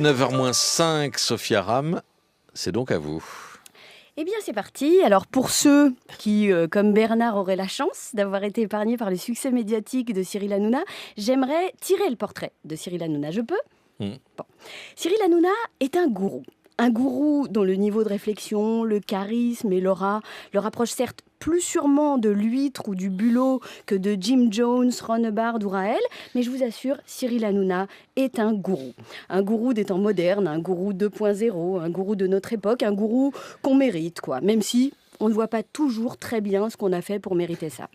9h-5, Sophia Ram, c'est donc à vous. Eh bien, c'est parti. Alors, pour ceux qui, comme Bernard, auraient la chance d'avoir été épargnés par le succès médiatique de Cyril Hanouna, j'aimerais tirer le portrait de Cyril Hanouna. Je peux ? Bon. Cyril Hanouna est un gourou. Un gourou dont le niveau de réflexion, le charisme et l'aura le rapprochent certes plus sûrement de l'huître ou du bulot que de Jim Jones, Ron Hubbard ou Raël, mais je vous assure, Cyril Hanouna est un gourou. Un gourou des temps modernes, un gourou 2.0, un gourou de notre époque, un gourou qu'on mérite, quoi. Même si on ne voit pas toujours très bien ce qu'on a fait pour mériter ça.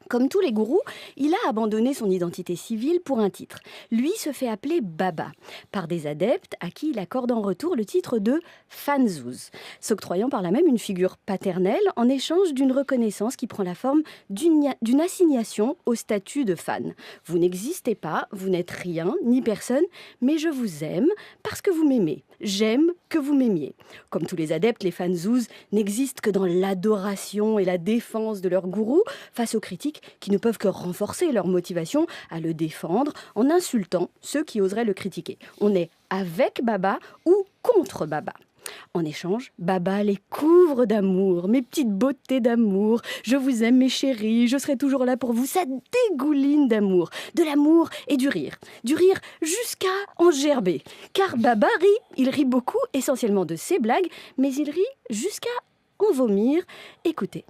Comme tous les gourous, il a abandonné son identité civile pour un titre. Lui se fait appeler Baba, par des adeptes à qui il accorde en retour le titre de Fanzouz, s'octroyant par là même une figure paternelle en échange d'une reconnaissance qui prend la forme d'une assignation au statut de fan. Vous n'existez pas, vous n'êtes rien, ni personne, mais je vous aime parce que vous m'aimez. J'aime que vous m'aimiez. Comme tous les adeptes, les fanzouz n'existent que dans l'adoration et la défense de leur gourou face aux critiques qui ne peuvent que renforcer leur motivation à le défendre en insultant ceux qui oseraient le critiquer. On est avec Baba ou contre Baba. En échange, Baba les couvre d'amour, mes petites beautés d'amour. Je vous aime mes chéris, je serai toujours là pour vous. Ça dégouline d'amour, de l'amour et du rire. Du rire jusqu'à en gerber. Car Baba rit, il rit beaucoup, essentiellement de ses blagues, mais il rit jusqu'à en vomir. Écoutez.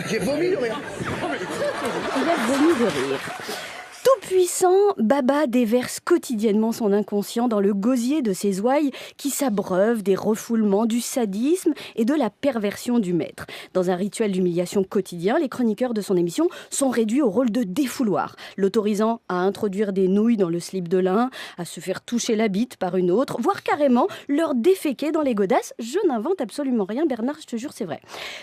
J'ai vomi de rire. Il a vomi de rire. Tout puissant, Baba déverse quotidiennement son inconscient dans le gosier de ses ouailles qui s'abreuvent des refoulements, du sadisme et de la perversion du maître. Dans un rituel d'humiliation quotidien, les chroniqueurs de son émission sont réduits au rôle de défouloir, l'autorisant à introduire des nouilles dans le slip de l'un, à se faire toucher la bite par une autre, voire carrément leur déféquer dans les godasses. Je n'invente absolument rien, Bernard, je te jure, c'est vrai.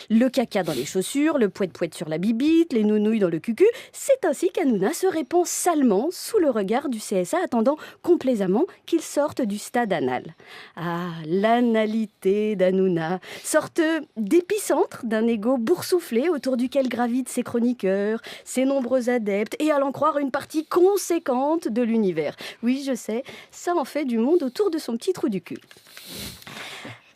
Le caca dans les chaussures, le poète-poète sur la bibite, les nounouilles dans le cucu, c'est ainsi qu'Hanouna se répand salement sous le regard du CSA, attendant complaisamment qu'il sorte du stade anal. Ah, l'analité d'Hanouna, sorte d'épicentre d'un égo boursouflé autour duquel gravitent ses chroniqueurs, ses nombreux adeptes et, à l'en croire, une partie conséquente de l'univers. Oui, je sais, ça en fait du monde autour de son petit trou du cul.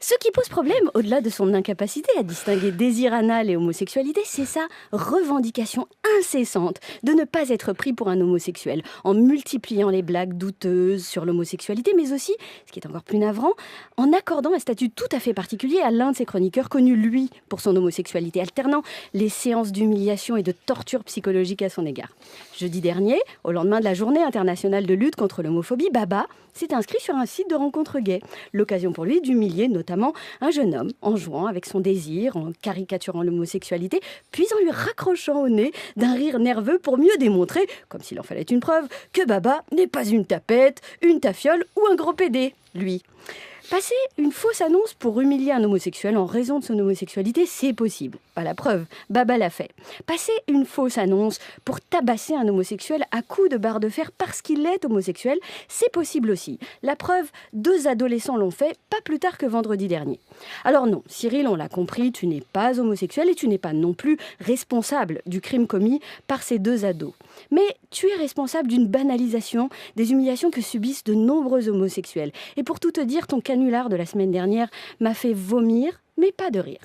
Ce qui pose problème, au-delà de son incapacité à distinguer désir anal et homosexualité, c'est sa revendication incessante de ne pas être pris pour un homosexuel, en multipliant les blagues douteuses sur l'homosexualité, mais aussi, ce qui est encore plus navrant, en accordant un statut tout à fait particulier à l'un de ses chroniqueurs, connu lui pour son homosexualité, alternant les séances d'humiliation et de torture psychologique à son égard. Jeudi dernier, au lendemain de la journée internationale de lutte contre l'homophobie, Baba s'est inscrit sur un site de rencontres gays. L'occasion pour lui d'humilier notamment un jeune homme en jouant avec son désir, en caricaturant l'homosexualité, puis en lui raccrochant au nez d'un rire nerveux pour mieux démontrer, comme s'il en fallait une preuve, que Baba n'est pas une tapette, une tafiole ou un gros pédé, lui. Passer une fausse annonce pour humilier un homosexuel en raison de son homosexualité, c'est possible. Pas la preuve, Baba l'a fait. Passer une fausse annonce pour tabasser un homosexuel à coups de barre de fer parce qu'il est homosexuel, c'est possible aussi. La preuve, 2 adolescents l'ont fait, pas plus tard que vendredi dernier. Alors non, Cyril, on l'a compris, tu n'es pas homosexuel et tu n'es pas non plus responsable du crime commis par ces 2 ados. Mais tu es responsable d'une banalisation des humiliations que subissent de nombreux homosexuels. Et pour tout te dire, ton canular de la semaine dernière m'a fait vomir, mais pas de rire.